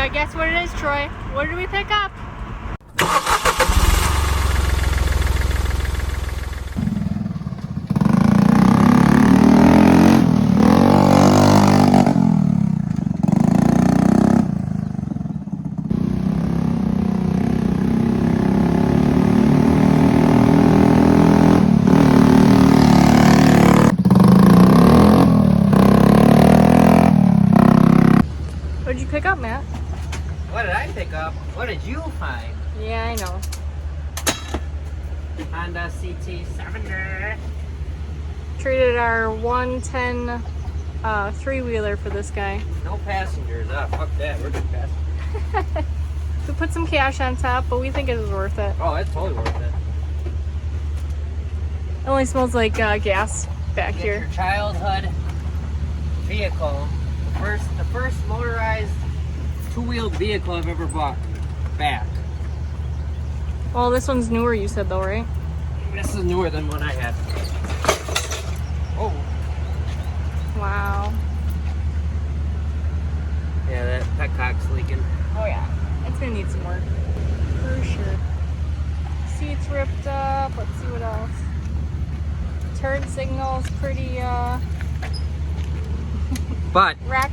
gotta guess what it is, Troy. What did we pick up? What did you pick up, Matt? What did I pick up? What did you find? Yeah, I know. Honda CT70. Traded our 110 three-wheeler for this guy. No passengers. Ah, fuck that. We're just passengers. We put some cash on top, but we think it was worth it. Oh, it's totally worth it. It only smells like gas back Get here. your childhood vehicle. The first motorized two-wheeled vehicle I've ever bought. Back. Well, this one's newer, you said, though, right? This is newer than one I had. Oh. Wow. Yeah, that petcock's leaking. Oh, yeah. It's gonna need some work. For sure. Seats ripped up. Let's see what else. Turn signal's pretty, But wrecked.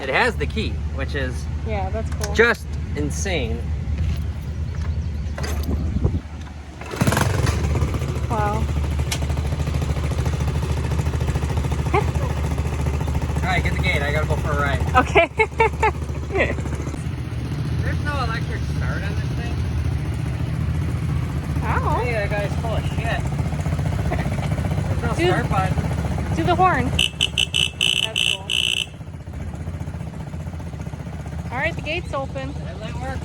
it has the key, which is Yeah, that's cool. just insane. Wow. Alright, get the gate. I gotta go for a ride. Okay. There's no electric start on this thing. Ow. Hey, that guy's full of shit. There's no Dude. start button. Do the horn. That's cool. Alright, the gate's open. That light work?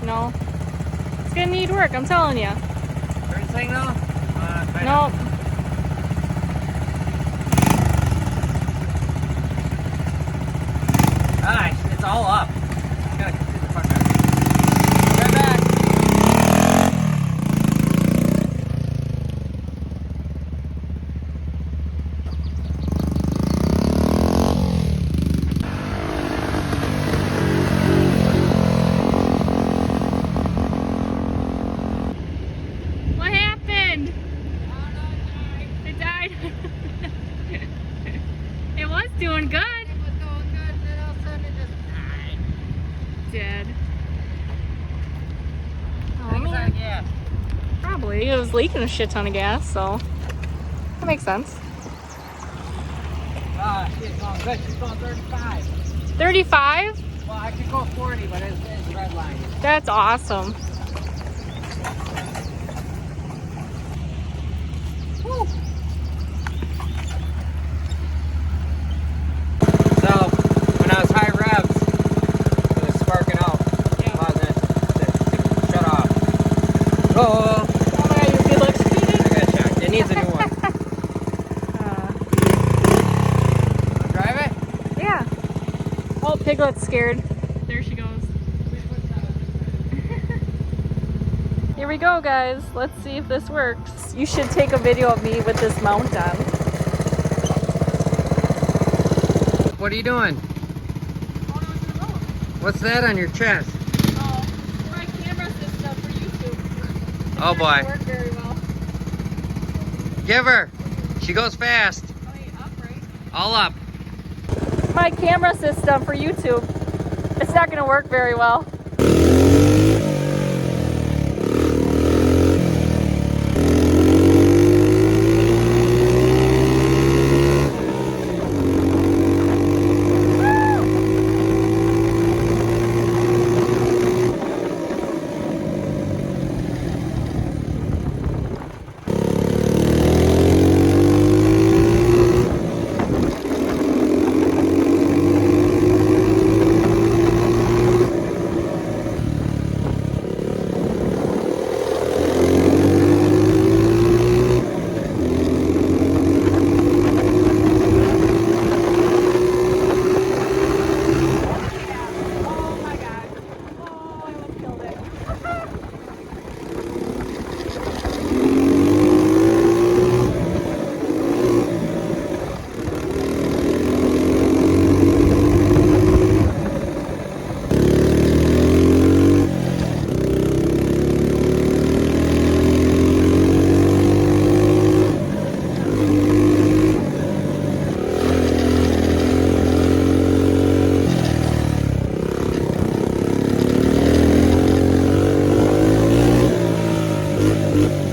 No. It's gonna need work, I'm telling you. Turn signal? Nope. Alright, it's all up. Gotta get the fuck out. Right back. What happened? It died. It was doing good. It was going good, and then all of a sudden it just died. Dead. Oh, Things man. like, yeah. Probably. It was leaking a shit ton of gas, so that makes sense. Ah, she's going good. She's going 35. 35? Well, I could go 40, but it's red line. That's awesome. Woo. So, when I was high revs, it was sparking out. Yeah. Causing it to shut off. Oh, Oh my god, you're electrocuted? I got shocked. It needs a new one. Drive it? Yeah. Oh, Piglet's scared. There she goes. Here we go, guys. Let's see if this works. You should take a video of me with this mount on. What are you doing? What's that on your chest? Oh, my camera system for YouTube. It's Oh, not boy. gonna work very well. Give her. She goes fast. Oh, wait, up, right? All up. My camera system for YouTube. It's not gonna work very well. Bye.